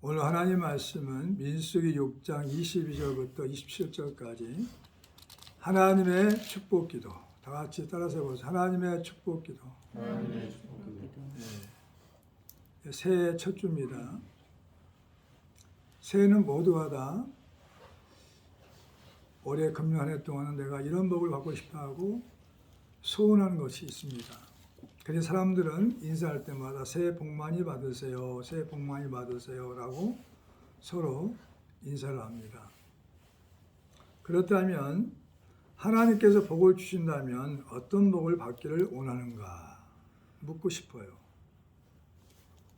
오늘 하나님 말씀은 민수기 6장 22절부터 27절까지 하나님의 축복기도, 다 같이 따라서 해보세요. 하나님의 축복기도. 하나님의 축복기도. 네. 새해 첫 주입니다. 새해는 모두가 다 올해 금년 한 해 동안은 내가 이런 복을 받고 싶어 하고 소원하는 것이 있습니다. 그래서 사람들은 인사할 때마다 새해 복 많이 받으세요, 새해 복 많이 받으세요 라고 서로 인사를 합니다. 그렇다면 하나님께서 복을 주신다면 어떤 복을 받기를 원하는가 묻고 싶어요.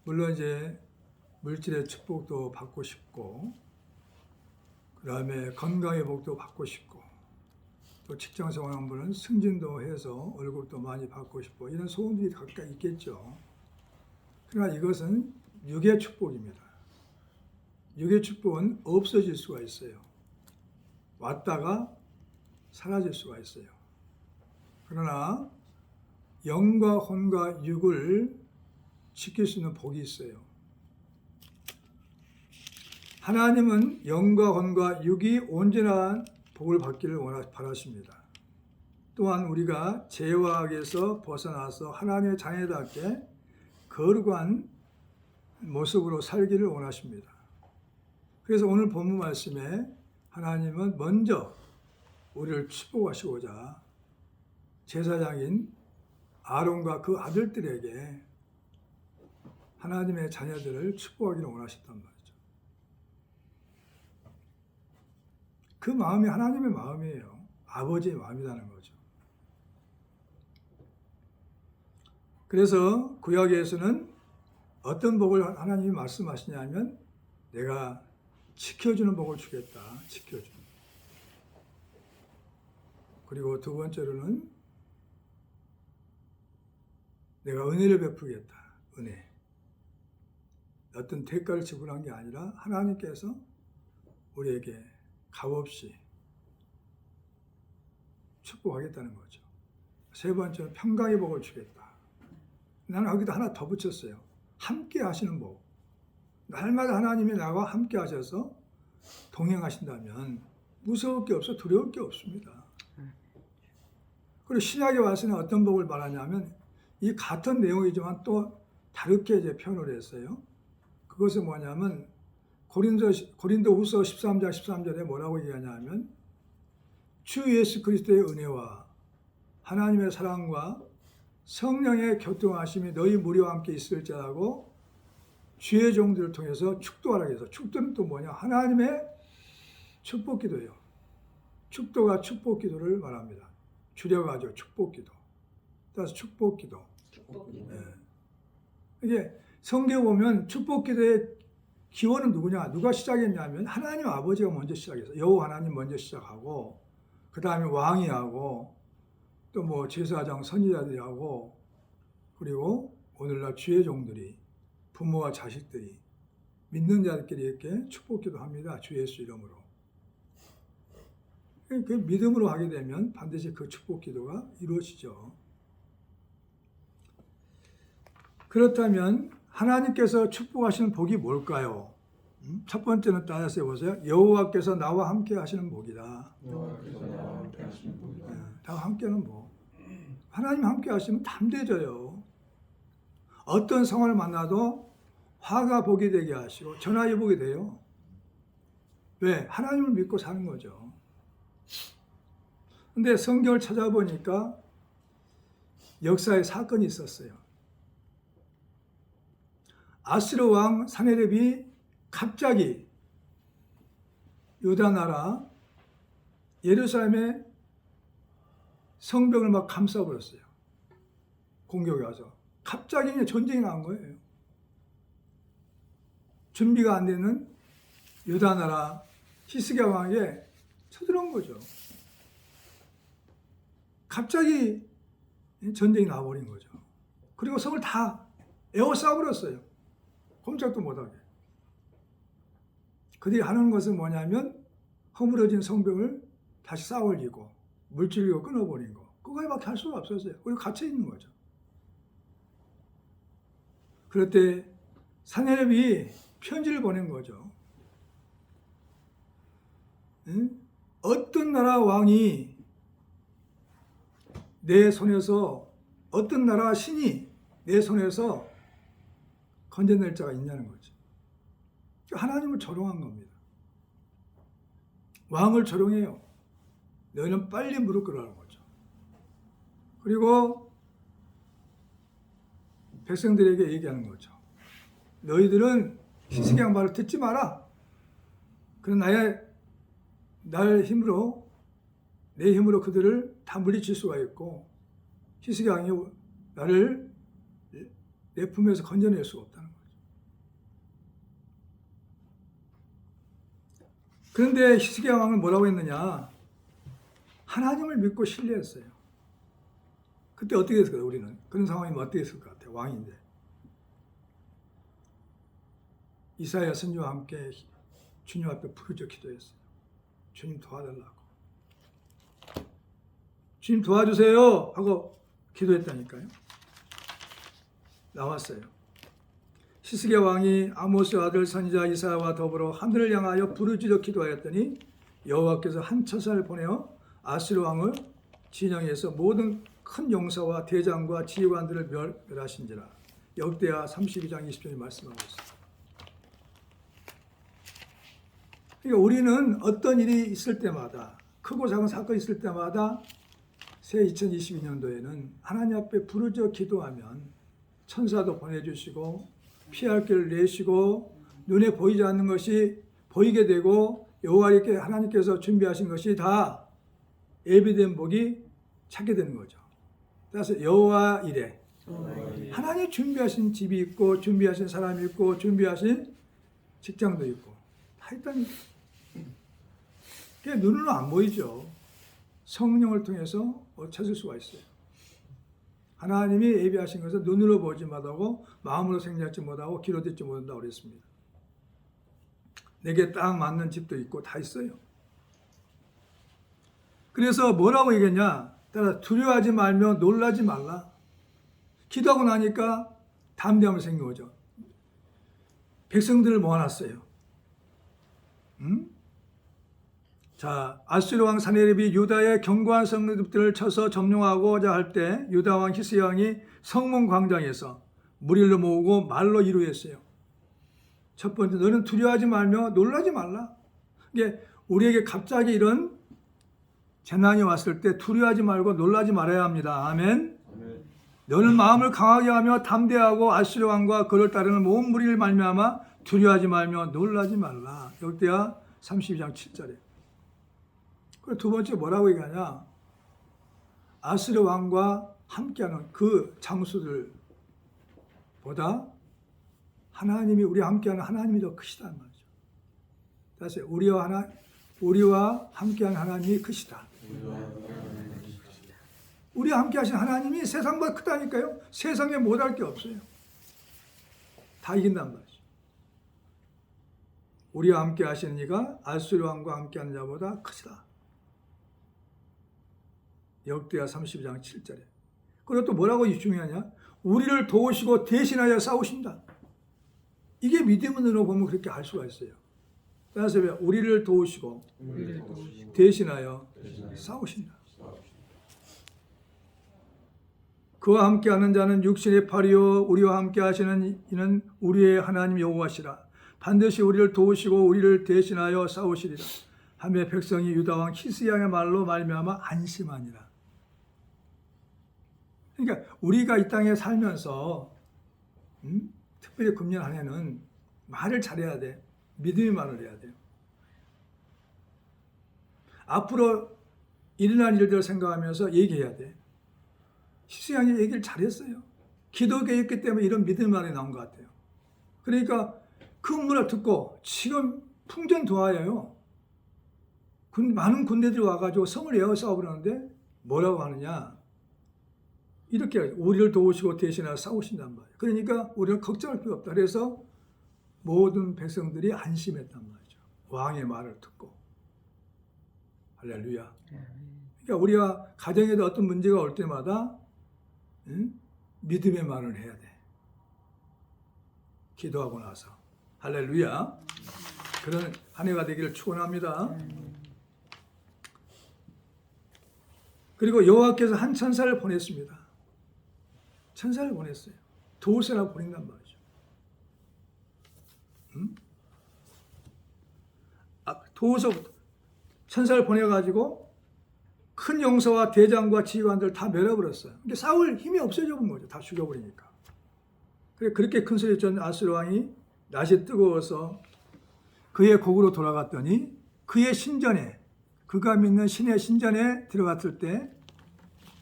물론 이제 물질의 축복도 받고 싶고, 그 다음에 건강의 복도 받고 싶고, 또 직장 생활하는 분은 승진도 해서 월급도 많이 받고 싶고, 이런 소원들이 각각 있겠죠. 그러나 이것은 육의 축복입니다. 육의 축복은 없어질 수가 있어요. 왔다가 사라질 수가 있어요. 그러나 영과 혼과 육을 지킬 수 있는 복이 있어요. 하나님은 영과 혼과 육이 온전한 복을 받기를 바라십니다. 또한 우리가 죄와 악에서 벗어나서 하나님의 자녀답게 거룩한 모습으로 살기를 원하십니다. 그래서 오늘 본문 말씀에 하나님은 먼저 우리를 축복하시고자 제사장인 아론과 그 아들들에게 하나님의 자녀들을 축복하기를 원하셨단 말이죠. 그 마음이 하나님의 마음이에요. 아버지의 마음이라는 거죠. 그래서 구약에서는 어떤 복을 하나님이 말씀하시냐면 내가 지켜주는 복을 주겠다. 지켜주는. 그리고 두 번째로는 내가 은혜를 베풀겠다. 은혜. 어떤 대가를 지불한 게 아니라 하나님께서 우리에게 값없이 축복하겠다는 거죠. 세 번째는 평강의 복을 주겠다. 나는 여기다 하나 더 붙였어요. 함께 하시는 복. 날마다 하나님이 나와 함께 하셔서 동행하신다면 무서울 게 없어, 두려울 게 없습니다. 그리고 신약에 와서는 어떤 복을 말하냐면 이 같은 내용이지만 또 다르게 이제 표현을 했어요. 그것은 뭐냐면 고린도후서 13장 13절에 뭐라고 얘기하냐면 주 예수 그리스도의 은혜와 하나님의 사랑과 성령의 교통하심이 너희 무리와 함께 있을지라고 주의 종들을 통해서 축도하라 해서, 축도는 또 뭐냐? 하나님의 축복기도예요. 축도가 축복기도를 말합니다. 줄여가지고 축복기도. 따라서 축복기도. 네. 이게 성경 보면 축복기도의 기원은 누구냐? 누가 시작했냐면 하나님 아버지가 먼저 시작했어요. 여호와 하나님 먼저 시작하고, 그 다음에 왕이 하고, 또 뭐 제사장 선지자들이 하고, 그리고 오늘날 주의 종들이, 부모와 자식들이, 믿는 자들끼리 이렇게 축복기도 합니다. 주 예수 이름으로. 그 믿음으로 하게 되면 반드시 그 축복기도가 이루어지죠. 그렇다면 하나님께서 축복하시는 복이 뭘까요? 첫 번째는 따라서 해보세요. 여호와께서 나와 함께 하시는 복이다. 여호와께서 나와 함께 하시는 복이다. 다 함께하는 복. 하나님 함께 하시면 담대져요. 어떤 상황을 만나도 화가 복이 되게 하시고 전화위 복이 돼요. 왜? 하나님을 믿고 사는 거죠. 근데 성경을 찾아보니까 역사에 사건이 있었어요. 아수르 왕 사네립이 갑자기 유다 나라 예루살렘의 성벽을 막 감싸버렸어요. 공격이 와서. 갑자기 그냥 전쟁이 난 거예요. 준비가 안 되는 유다 나라 히스기야 왕에게 쳐들어온 거죠. 갑자기 전쟁이 나버린 거죠. 그리고 성을 다 에워싸버렸어요. 꼼짝도 못하게. 그들이 하는 것은 뭐냐면 허물어진 성벽을 다시 쌓아올리고 물질로 끊어버린 거. 그거에밖에 할 수가 없었어요. 그리고 갇혀 있는 거죠. 그럴 때 사내립이 편지를 보낸 거죠. 응? 어떤 나라 왕이 내 손에서, 어떤 나라 신이 내 손에서 건져낼 자가 있냐는 거죠. 하나님을 조롱한 겁니다. 왕을 조롱해요. 너희는 빨리 무릎 꿇으라는 거죠. 그리고 백성들에게 얘기하는 거죠. 너희들은 히스기야 말을 듣지 마라. 그런 내 힘으로 그들을 다 물리칠 수가 있고 히스기야 왕이 나를 내 품에서 건져낼 수가 없다는 거죠. 그런데 히스기야 왕은 뭐라고 했느냐? 하나님을 믿고 신뢰했어요. 그때 어떻게 했을까요? 우리는 그런 상황이면 어떻게 했을 것 같아요? 왕인데 이사야 선지와 함께 주님 앞에 부르짖어 기도했어요. 주님 도와달라고. 주님 도와주세요 하고 기도했다니까요. 나왔어요. 히스기야 왕이 아모스 아들 선지자 이사야와 더불어 하늘을 향하여 부르짖어 기도하였더니 여호와께서 한 처사를 보내어 아수르 왕을 진영에서 모든 큰 용사와 대장과 지휘관들을 멸하신지라. 역대하 32장 20절에 말씀하고 있습니다. 그러니까 우리는 어떤 일이 있을 때마다, 크고 작은 사건이 있을 때마다 새 2022년도에는 하나님 앞에 부르짖어 기도하면 천사도 보내주시고 피할 길을 내시고 눈에 보이지 않는 것이 보이게 되고 여호와께 하나님께서 준비하신 것이 다 예비된 복이 찾게 되는 거죠. 따라서 여호와 이래. 하나님 준비하신 집이 있고 준비하신 사람이 있고 준비하신 직장도 있고 다 있다니까. 그게 눈으로 안 보이죠. 성령을 통해서 찾을 수가 있어요. 하나님이 예비하신 것을 눈으로 보지 못하고 마음으로 생각지 못하고 귀로 듣지 못한다고 그랬습니다. 내게 딱 맞는 집도 있고 다 있어요. 그래서 뭐라고 얘기했냐? 따라 두려워하지 말며 놀라지 말라. 기도하고 나니까 담대함이 생긴 거죠. 백성들을 모아놨어요. 자, 아수르 왕 사네립이 유다의 견고한 성읍들을 쳐서 점령하고자 할 때 유다 왕 히스기야 왕이 성문 광장에서 무리를 모으고 말로 이루었어요. 첫 번째, 너는 두려워하지 말며 놀라지 말라. 이게 우리에게 갑자기 이런 재난이 왔을 때 두려워하지 말고 놀라지 말아야 합니다. 아멘. 너는 마음을 강하게 하며 담대하고 아수르 왕과 그를 따르는 모든 무리를 말미암아 두려워하지 말며 놀라지 말라. 역대하 32장 7절에. 그리고 두 번째 뭐라고 얘기하냐? 아수르 왕과 함께하는 그 장수들보다 하나님이 우리와 함께하는 하나님이 더 크시다는 말이죠. 다시 우리와 함께하는 하나님이 크시다. 우리와 함께하신 하나님이 세상보다 크다니까요. 세상에 못할 게 없어요. 다 이긴단 말이죠. 우리와 함께하시는 이가 아수르 왕과 함께하는 자보다 크시다. 역대하 32장 7절에. 그리고 또 뭐라고 중요하냐? 우리를 도우시고 대신하여 싸우신다. 이게 믿음으로 보면 그렇게 알 수가 있어요. 따라서 우리를 도우시고 대신하여 싸우신다. 그와 함께하는 자는 육신의 팔이요 우리와 함께하시는 이는 우리의 하나님 여호와시라. 반드시 우리를 도우시고 우리를 대신하여 싸우시리라. 하며 백성이 유다 왕 히스기야의 말로 말미암아 안심하니라. 그러니까 우리가 이 땅에 살면서 특별히 금년 한 해는 말을 잘해야 돼. 믿음의 말을 해야 돼요. 앞으로 일어날 일들을 생각하면서 얘기해야 돼. 히스기야가 얘기를 잘했어요. 기도교였기 때문에 이런 믿음의 말이 나온 것 같아요. 그러니까 그 문을 듣고 지금 풍전도하여요. 많은 군대들이 와가지고 성을 에워싸고 그러는데 뭐라고 하느냐? 이렇게 우리를 도우시고 대신하여 싸우신단 말이에요. 그러니까 우리는 걱정할 필요 없다. 그래서 모든 백성들이 안심했단 말이죠. 왕의 말을 듣고. 할렐루야. 그러니까 우리가 가정에도 어떤 문제가 올 때마다 믿음의 말을 해야 돼. 기도하고 나서 할렐루야. 그런 한 해가 되기를 축원합니다. 그리고 여호와께서 한 천사를 보냈습니다. 천사를 보냈어요. 도세나 보낸단 말이죠. 도서 천사를 보내가지고 큰 용사와 대장과 지휘관들 다 멸해버렸어요. 근데 싸울 힘이 없어져 본 거죠. 다 죽여버리니까. 그렇게 큰 소리 쳤던 아수르 왕이 낮이 뜨거워서 그의 곡으로 돌아갔더니 그의 신전에, 그가 믿는 신의 신전에 들어갔을 때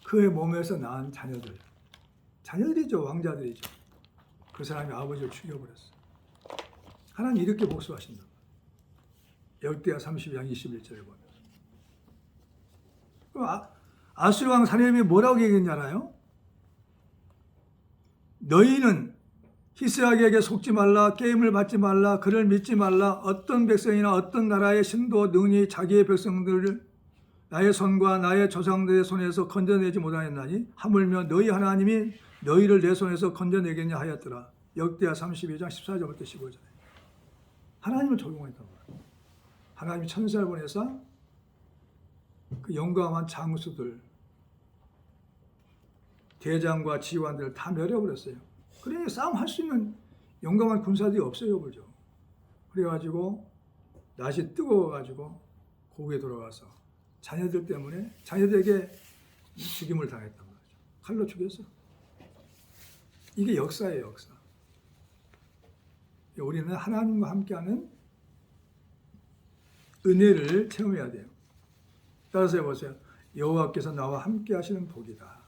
그의 몸에서 낳은 자녀들이죠. 왕자들이죠. 그 사람이 아버지를 죽여버렸어요. 하나님 이렇게 복수하신다. 역대하 32장 21절에 보면 아수르 왕 사내임이 뭐라고 얘기했냐나요? 너희는 히스락에게 속지 말라, 게임을 받지 말라, 그를 믿지 말라. 어떤 백성이나 어떤 나라의 신도 능히 자기의 백성들을 나의 손과 나의 조상들의 손에서 건져내지 못하였나니 하물며 너희 하나님이 너희를 내 손에서 건져내겠냐 하였더라. 역대하 32장 14절부터 15절. 하나님을 적용했단 말이에요. 하나님이 천사를 보내서 그 영광한 장수들, 대장과 지휘관들을 다 멸해버렸어요. 그러니 싸움할 수 있는 용감한 군사들이 없어요, 그죠? 그래가지고 낮이 뜨거워가지고 고국에 돌아가서 자녀들 때문에 자녀들에게 죽임을 당했단 말이죠. 칼로 죽였어. 이게 역사예요, 역사. 우리는 하나님과 함께하는 은혜를 체험해야 돼요. 따라서 해보세요. 여호와께서 나와 함께하시는 복이다.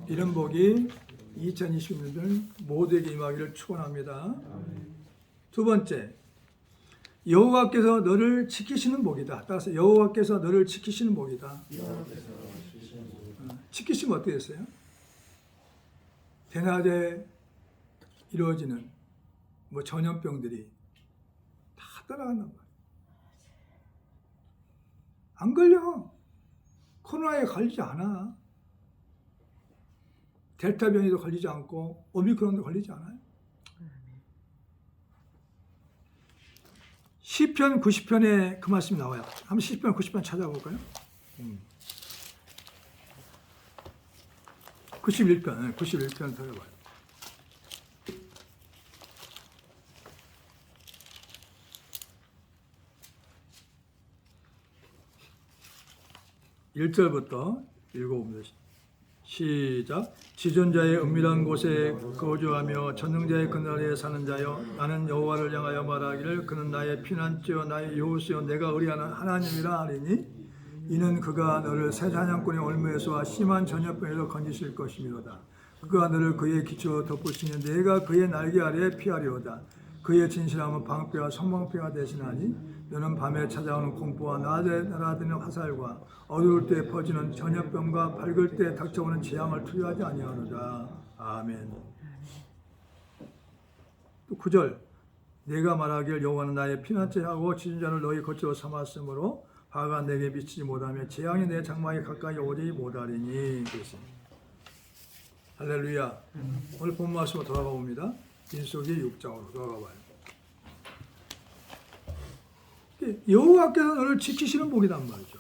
이런 복이 2020년들 모두에게 임하기를 축원합니다. 두 번째, 여호와께서 너를 지키시는 복이다. 따라서 여호와께서 너를 지키시는 복이다. 지키시면 어떻게 됐어요? 대낮에 이루어지는 전염병들이 다 따라간단 말이에요. 안 걸려. 코로나에 걸리지 않아. 델타 변이도 걸리지 않고 오미크론도 걸리지 않아요. 시편 90편에 그 말씀이 나와요. 한번 시편 90편 찾아볼까요? 91편 들어봐요. (1절부터) 읽어봅니다. 시작. 지존자의 은밀한 곳에 거주하며 전능자의 그날에 사는 자여, 나는 여호와를 향하여 말하기를 그는 나의 피난처 나의 여호수여 내가 의리하는 하나님이라 하리니 이는 그가 너를 새 사냥꾼의 올무에서와 심한 전염병에서 건지실 것이미로다. 그가 너를 그의 기초로 덮으시니 내가 그의 날개 아래에 피하리로다. 그의 진실함은 방패와 성방패가 되시나니 너는 밤에 찾아오는 공포와 낮에 날아드는 화살과 어두울 때 퍼지는 전염병과 밝을 때 닥쳐오는 재앙을 두려워하지 아니하노라. 아멘. 또 9절. 내가 말하길 여호와는 나의 피난처하고 지존자를 너희 거처로 삼았으므로 화가 내게 미치지 못하며 재앙이 내 장막에 가까이 오지 못하리니. 그렇습니다. 할렐루야. 오늘 본 말씀으로 돌아가 봅니다. 민수기 6장으로 돌아가 봐요. 여호와께서 너를 지키시는 복이란 말이죠.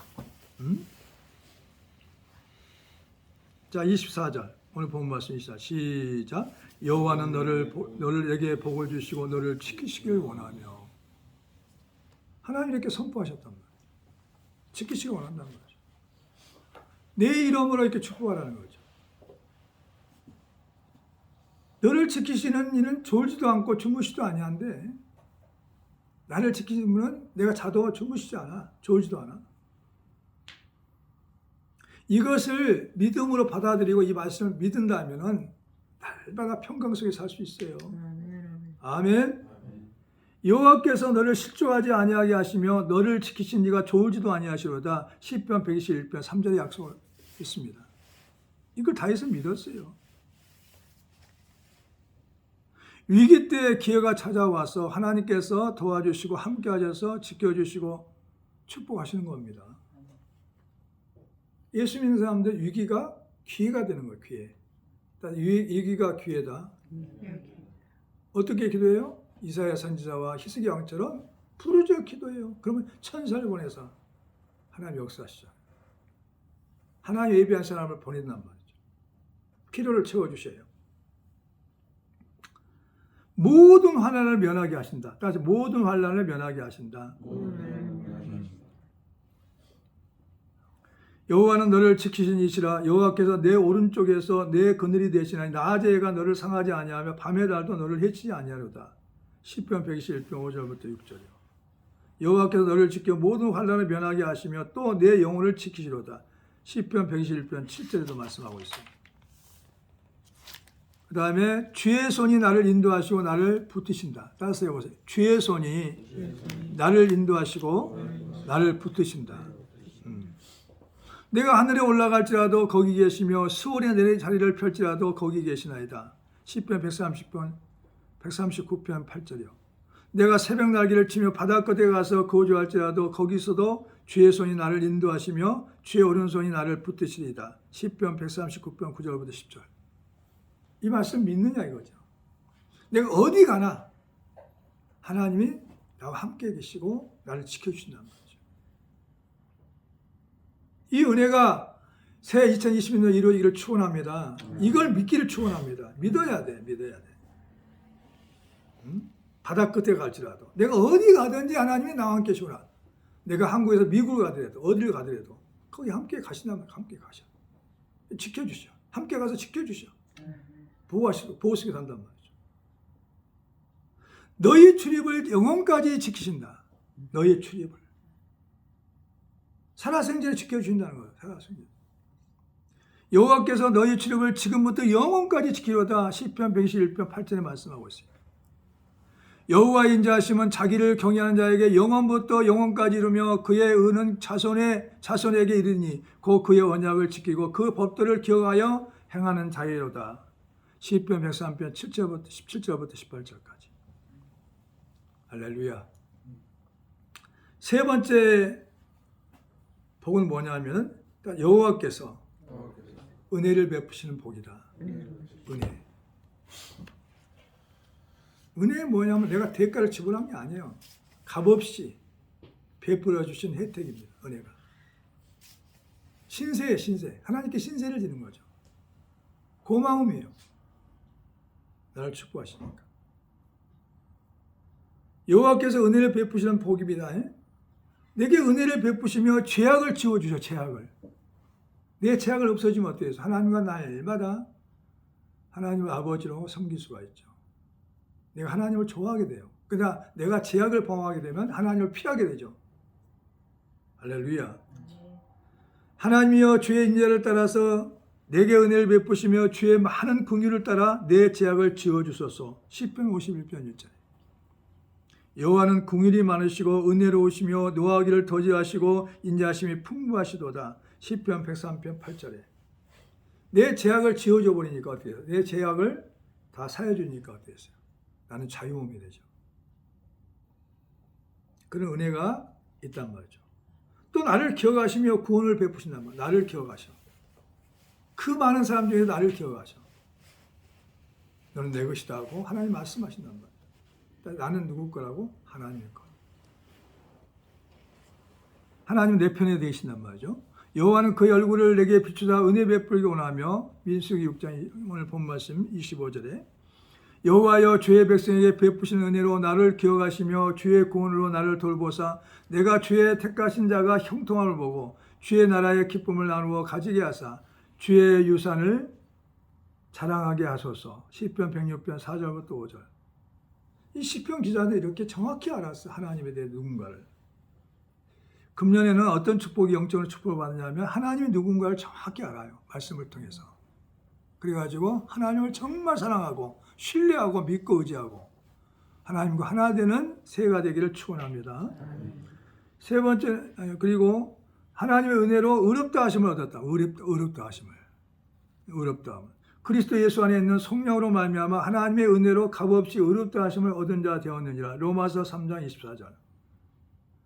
자, 24절. 오늘 본 말씀이시다. 시작. 여호와는 너를 내게 복을 주시고 너를 지키시길 원하며. 하나님 이렇게 선포하셨단 말이에요. 지키시길 원한단 말이죠. 내 이름으로 이렇게 축복하라는 거죠. 너를 지키시는 이는 졸지도 않고 주무시도 아니한데, 나를 지키는 분은 내가 자도 주무시지 않아. 졸지도 않아. 이것을 믿음으로 받아들이고 이 말씀을 믿는다면은 날마다 평강 속에 살 수 있어요. 아멘. 여호와께서 너를 실족하지 아니하게 하시며 너를 지키신 이가 졸지도 아니하시로다. 시편 121편 3절의 약속을 했습니다. 이걸 다해서 믿었어요. 위기 때 기회가 찾아와서 하나님께서 도와주시고 함께 하셔서 지켜주시고 축복하시는 겁니다. 예수 믿는 사람들 위기가 기회가 되는 거예요. 기회. 위기가 기회다. 어떻게 기도해요? 이사야 선지자와 히스기 왕처럼 부르짖어 기도해요. 그러면 천사를 보내서 하나님 역사하시죠. 하나님 예비한 사람을 보낸단 말이죠. 필요를 채워주셔요. 모든 환난을 면하게 하신다. 따라서 모든 환난을 면하게 하신다. 여호와는 너를 지키신 이시라. 여호와께서 내 오른쪽에서 내 그늘이 되시나니 낮에 해가 너를 상하지 아니하며 밤의 달도 너를 해치지 아니하로다. 시편 121편 5절부터 6절이요. 여호와께서 너를 지켜 모든 환난을 면하게 하시며 또 내 영혼을 지키시로다. 시편 121편 7절에도 말씀하고 있습니다. 그 다음에 주의 손이 나를 인도하시고 나를 붙드신다. 따라서 해보세요. 주의 손이 나를 인도하시고 나를 붙드신다. 내가 하늘에 올라갈지라도 거기 계시며 수월에 내 자리를 펼지라도 거기 계시나이다. 시편 139편 8절이요. 내가 새벽 날개를 치며 바다 끝에 가서 거주할지라도 거기서도 주의 손이 나를 인도하시며 주의 오른손이 나를 붙드시리이다. 시편 139편 9절부터 10절. 이 말씀 믿느냐 이거죠. 내가 어디 가나 하나님이 나와 함께 계시고 나를 지켜주신다는 거죠. 이 은혜가 새 2020년 이루어지기를 축원합니다. 이걸 믿기를 축원합니다. 믿어야 돼. 바다 끝에 갈지라도 내가 어디 가든지 하나님이 나와 함께 계시구나. 내가 한국에서 미국을 가더라도 어디를 가더라도 거기 함께 가신다면 함께 가셔. 지켜주셔. 함께 가서 지켜주셔. 보호하시게 한단 말이죠. 너희 출입을 영원까지 지키신다. 너희 출입을. 살아생전에 지켜주신다는 거예요. 살아생전. 여호와께서 너희 출입을 지금부터 영원까지 지키려다. 시편 121편 8절에 말씀하고 있습니다. 여호와의 인자하심은 자기를 경외하는 자에게 영원부터 영원까지 이루며 그의 의는 자손에게 이르니 곧 그의 언약을 지키고 그 법도를 기억하여 행하는 자이로다. 시편 103편 17절부터 18절까지. 할렐루야. 세 번째 복은 뭐냐면 여호와께서 은혜를 베푸시는 복이다. 은혜. 은혜는 뭐냐면 내가 대가를 지불한 게 아니에요. 값없이 베풀어 주신 혜택입니다. 은혜가. 신세예요, 신세. 하나님께 신세를 지는 거죠. 고마움이에요. 나를 축복하시니까. 여호와께서 은혜를 베푸시는 복입니다. 내게 은혜를 베푸시며 죄악을 지워주셔. 죄악을. 내 죄악을 없어지면 어때요? 하나님과 날마다 하나님을 아버지로 섬길 수가 있죠. 내가 하나님을 좋아하게 돼요. 그러나 내가 죄악을 범하게 되면 하나님을 피하게 되죠. 할렐루야. 하나님이여 주의 인자를 따라서 내게 은혜를 베푸시며 주의 많은 긍휼을 따라 내 죄악을 지워주소서. 시편 51편 1절. 여호와는 긍휼이 많으시고 은혜로우시며 노하기를 더디하시고 인자하심이 풍부하시도다. 시편 103편 8절에. 내 죄악을 지워줘 버리니까 어떻게 해요? 내 죄악을 다 사해주니까 어떻겠어요? 나는 자유몸이 되죠. 그런 은혜가 있단 말이죠. 또 나를 기억하시며 구원을 베푸신단 말이에요. 나를 기억하셔. 그 많은 사람 중에 나를 기억하셔. 너는 내 것이다 하고 하나님 말씀하신단 말이에요. 나는 누구 거라고? 하나님의 거. 하나님 내 편에 계신단 말이죠. 여호와는 그의 얼굴을 내게 비추사 은혜 베풀기 원하며. 민수기 6장 오늘 본 말씀 25절에 여호와여 주의 백성에게 베푸시는 은혜로 나를 기억하시며 주의 구원으로 나를 돌보사 내가 주의 택하신 자가 형통함을 보고 주의 나라의 기쁨을 나누어 가지게 하사 주의 유산을 자랑하게 하소서. 시편 106편 4절부터 5절. 이 시편 기자도 이렇게 정확히 알았어. 하나님에 대해 누군가를. 금년에는 어떤 축복이 영적으로 축복을 받느냐면 하나님이 누군가를 정확히 알아요. 말씀을 통해서. 그래가지고 하나님을 정말 사랑하고 신뢰하고 믿고 의지하고 하나님과 하나 되는 새해가 되기를 축원합니다. 세 번째, 그리고 하나님의 은혜로 의롭다 하심을 얻었다. 의롭다 하심을. 의롭다 함을. 그리스도 예수 안에 있는 성령으로 말미암아 하나님의 은혜로 값없이 의롭다 하심을 얻은 자 되었느니라. 로마서 3장 24절.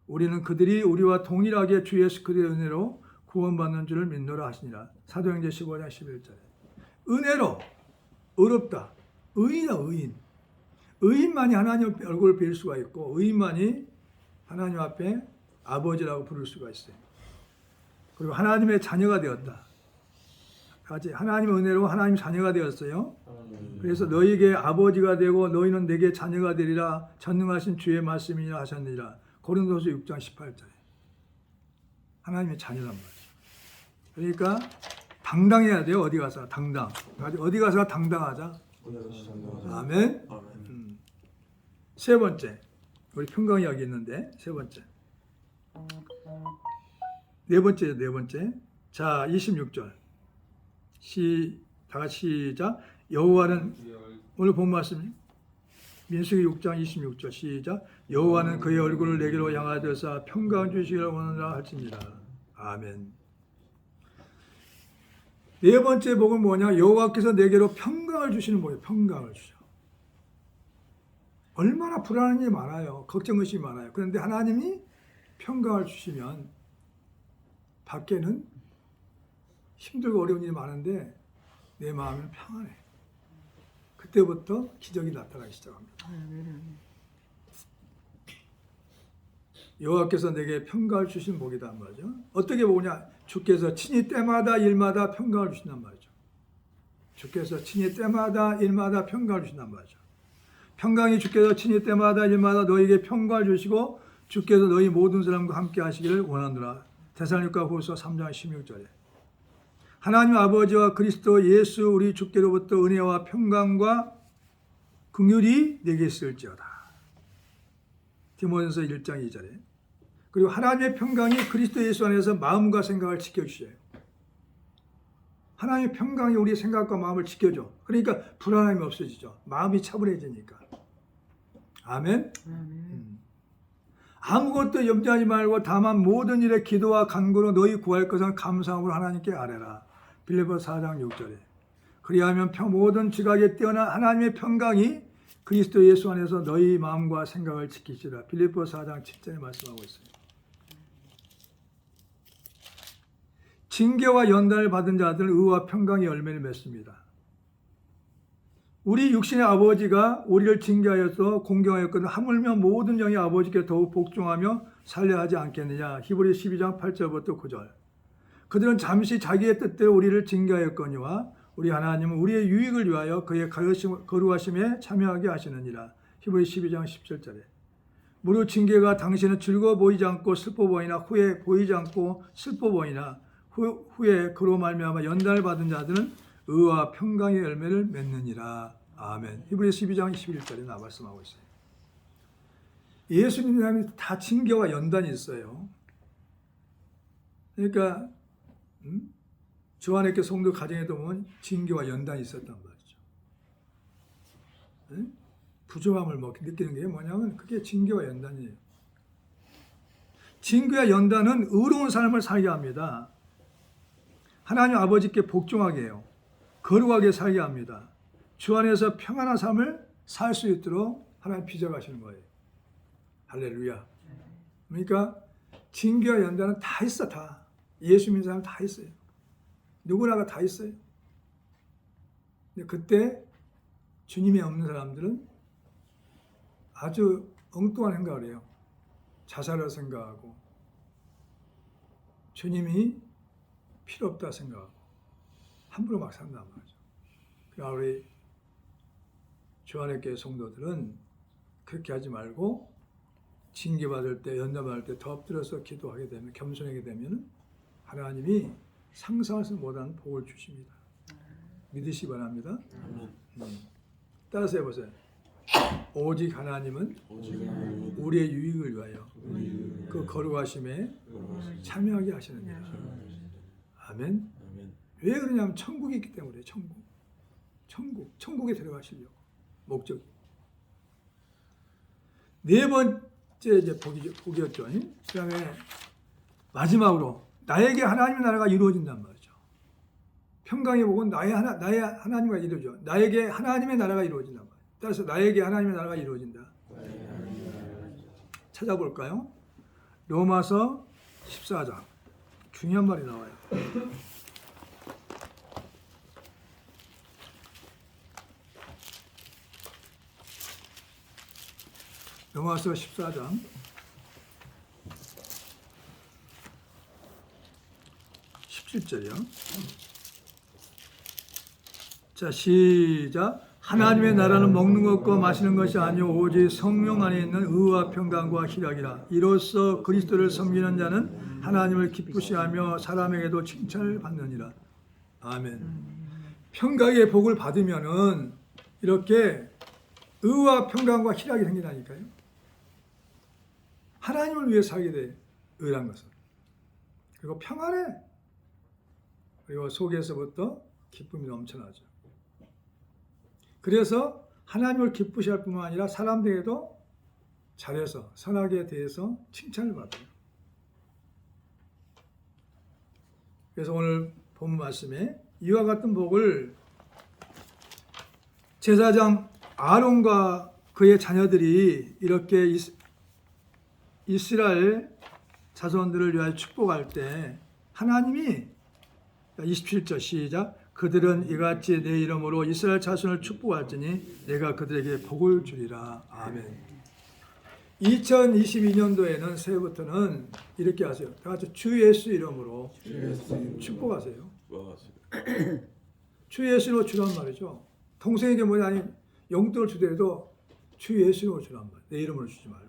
우리는 그들이 우리와 동일하게 주 예수 그리스도의 은혜로 구원받는 줄을 믿노라 하시니라. 사도행전 15장 11절에. 은혜로 의롭다. 의인이다, 의인. 의인만이 하나님 얼굴을 뵐 수가 있고 의인만이 하나님 앞에 아버지라고 부를 수가 있어요. 그리고 하나님의 자녀가 되었다. 같이 하나님의 은혜로 하나님 자녀가 되었어요. 그래서 너희에게 아버지가 되고 너희는 내게 자녀가 되리라 전능하신 주의 말씀이라 하셨느니라. 고린도서 6장 18절에 하나님의 자녀란 말이죠. 그러니까 당당해야 돼요. 어디 가서 당당. 어디 가서 당당하자. 아멘. 세 번째, 우리 평강 이야기 있는데 세 번째, 네 번째. 자, 26절. 다 같이 시작. 여호와는 오늘 본 말씀 민수기 6장 26절 시작. 여호와는 그의 얼굴을 내게로 향하여서 평강 주시기를 원하노라 할지니라. 아멘. 네 번째 복은 뭐냐? 여호와께서 내게로 평강을 주시는 복이에요. 평강을 주셔. 얼마나 불안한 일이 많아요. 걱정 의심이 많아요. 그런데 하나님이 평강을 주시면 밖에는 힘들고 어려운 일이 많은데 내 마음은 평안해. 그때부터 기적이 나타나기 시작합니다. 여호와께서 내게 평강을 주신 복이다 말이죠. 어떻게 보냐? 주께서 친히 때마다 일마다 평강을 주신단 말이죠. 주께서 친히 때마다 일마다 평강을 주신단 말이죠. 평강이 주께서 친히 때마다 일마다 너희에게 평강을 주시고 주께서 너희 모든 사람과 함께 하시기를 원하노라. 데살로니가후서 3장 16절에 하나님 아버지와 그리스도 예수 우리 주께로부터 은혜와 평강과 긍휼이 내게 있을지어다. 디모데전서 1장 2절에 그리고 하나님의 평강이 그리스도 예수 안에서 마음과 생각을 지켜주셔요. 하나님의 평강이 우리의 생각과 마음을 지켜줘. 그러니까 불안함이 없어지죠. 마음이 차분해지니까. 아멘. 아무것도 염려하지 말고 다만 모든 일에 기도와 간구로 너희 구할 것은 감사함으로 하나님께 아뢰라. 빌립보서 4장 6절에 그리하면 모든 지각에 뛰어난 하나님의 평강이 그리스도 예수 안에서 너희 마음과 생각을 지키시라. 빌립보서 4장 7절에 말씀하고 있습니다. 징계와 연단을 받은 자들은 의와 평강의 열매를 맺습니다. 우리 육신의 아버지가 우리를 징계하여서 공경하였거든 하물며 모든 영이 아버지께 더욱 복종하며 살려 하지 않겠느냐. 히브리 12장 8절부터 9절 그들은 잠시 자기의 뜻대로 우리를 징계하였거니와 우리 하나님은 우리의 유익을 위하여 그의 거룩하심에 참여하게 하시느니라. 히브리 12장 17절에 무릇 징계가 당신은 즐거워 보이지 않고 슬퍼 보이나 후에 보이지 않고 슬퍼 보이나 후에 그로 말미암아 연단을 받은 자들은 의와 평강의 열매를 맺느니라. 아멘. 히브리 12장 21절에 나 말씀하고 있어요. 예수님이 다 징계와 연단이 있어요. 그러니까 조한의교 성도 가정에도 보면 징계와 연단이 있었단 말이죠. 부조함을 느끼는 게 뭐냐면 그게 징계와 연단이에요. 징계와 연단은 의로운 삶을 살게 합니다. 하나님 아버지께 복종하게 해요. 거룩하게 살게 합니다. 주 안에서 평안한 삶을 살 수 있도록 하나님 빚어가시는 거예요. 할렐루야. 그러니까 징계와 연단은 다 있어. 다. 예수 믿는 사람 다 있어요. 누구나가 다 있어요. 근데 그때 주님이 없는 사람들은 아주 엉뚱한 생각을 해요. 자살을 생각하고 주님이 필요 없다 생각하고 함부로 막 산단 말이죠. 그러나 우리 조한의교회 성도들은 그렇게 하지 말고 징계받을 때 연단받을 때 더 엎드려서 기도하게 되면 겸손하게 되면 하나님이 상상하지 못한 복을 주십니다. 믿으시 바랍니다. 따라서 해보세요. 오직 하나님은 우리의 유익을 위하여 그 거룩하심에 참여하게 하시느니라. 아멘. 왜 그러냐면 천국이 있기 때문에. 천국에 들어가시려고 목적이. 네 번째 이제 복이었죠. 그다음에 마지막으로 나에게 하나님의 나라가 이루어진단 말이죠. 평강의 복은 나의 하나님과 이루어져. 나에게 하나님의 나라가 이루어진단 말이에요. 따라서 나에게 하나님의 나라가 이루어진다. 찾아볼까요? 로마서 14장. 중요한 말이 나와요. 로마서 14장 17절이요. 자, 시작. 하나님의 나라는 먹는 것과 마시는 것이 아니요 오직 성령 안에 있는 의와 평강과 희락이라. 이로써 그리스도를 섬기는 자는 하나님을 기쁘시 하며 사람에게도 칭찬을 받느니라. 아멘. 평강의 복을 받으면은 이렇게 의와 평강과 희락이 생긴다니까요. 하나님을 위해 살게 돼, 의란 것은. 그리고 평안해. 그리고 속에서부터 기쁨이 넘쳐나죠. 그래서 하나님을 기쁘시 할 뿐만 아니라 사람들에게도 잘해서 선하게 대해서 칭찬을 받아요. 그래서 오늘 본 말씀에 이와 같은 복을 제사장 아론과 그의 자녀들이 이렇게 이스라엘 자손들을 위하여 축복할 때 하나님이 27절 시작. 그들은 이같이 내 이름으로 이스라엘 자손을 축복할지니 내가 그들에게 복을 주리라. 아멘. 2022년도에는 새해부터는 이렇게 하세요. 다 같이 주 예수 이름으로 축복하세요. 주 예수로 주란 말이죠. 동생에게 뭐냐 아니 용돈을 주더라도 주 예수로 주란 말이에요. 내 이름으로 주지 말고.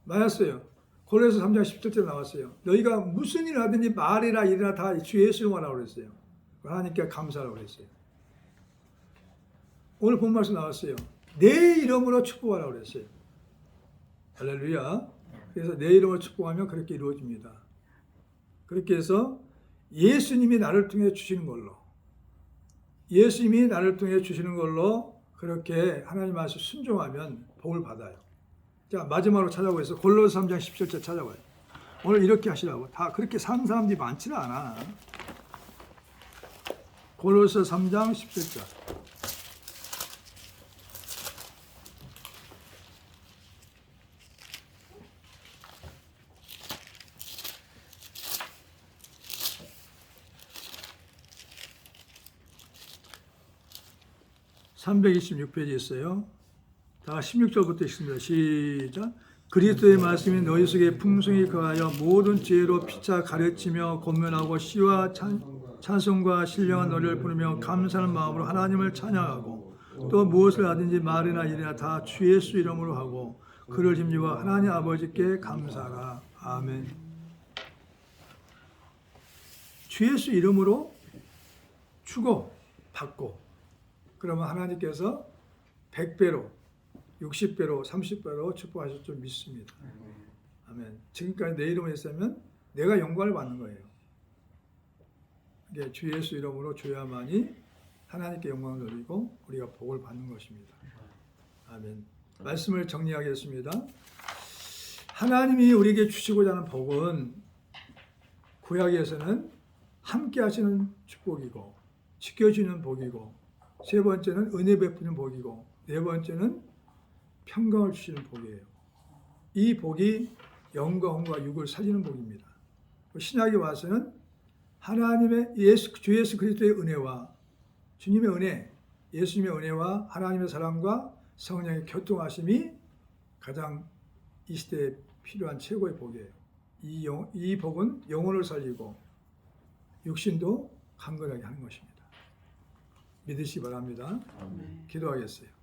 맞았어요. 고린도서 3장 17절 나왔어요. 너희가 무슨 일을 하든지 말이나 일이나 다 주 예수로 하라고 그랬어요. 하나님께 감사하라고 그랬어요. 오늘 본 말씀 나왔어요. 내 이름으로 축복하라고 그랬어요. 할렐루야. 그래서 내 이름으로 축복하면 그렇게 이루어집니다. 그렇게 해서 예수님이 나를 통해 주시는 걸로 예수님이 나를 통해 주시는 걸로 그렇게 하나님 말씀 순종하면 복을 받아요. 자, 마지막으로 찾아보겠습니다. 골로새 3장 17절 찾아봐요. 오늘 이렇게 하시라고. 다 그렇게 사는 사람들이 많지는 않아. 골로새 3장 17절. (326페이지) 있어요. 다 16절부터 읽습니다. 시작. 그리스도의 말씀이 너희 속에 풍성히 거하여 모든 지혜로 피차 가르치며 권면하고 시와 찬송과 신령한 노래를 부르며 감사하는 마음으로 하나님을 찬양하고 또 무엇을 하든지 말이나 일이나 다 주 예수 이름으로 하고 그를 힘입어 하나님 아버지께 감사하라. 아멘. 주 예수 이름으로 주고 받고 그러면 하나님께서 100배로 60배로 30배로 축복하실 줄 믿습니다. 아멘. 지금까지 내 이름을 했으면 내가 영광을 받는 거예요. 이게 주 예수 이름으로 줘야만이 하나님께 영광을 돌리고 우리가 복을 받는 것입니다. 아멘. 말씀을 정리하겠습니다. 하나님이 우리에게 주시고자 하는 복은 구약에서는 함께 하시는 축복이고 지켜주는 복이고 세 번째는 은혜 베푸는 복이고 네 번째는 평강을 주시는 복이에요. 이 복이 영과 육을 살리는 복입니다. 신약에 와서는 하나님의 주 예수 그리스도의 은혜와 주님의 은혜, 예수님의 은혜와 하나님의 사랑과 성령의 교통하심이 가장 이 시대에 필요한 최고의 복이에요. 이 복은 영혼을 살리고 육신도 강건하게 하는 것입니다. 믿으시기 바랍니다. 기도하겠어요.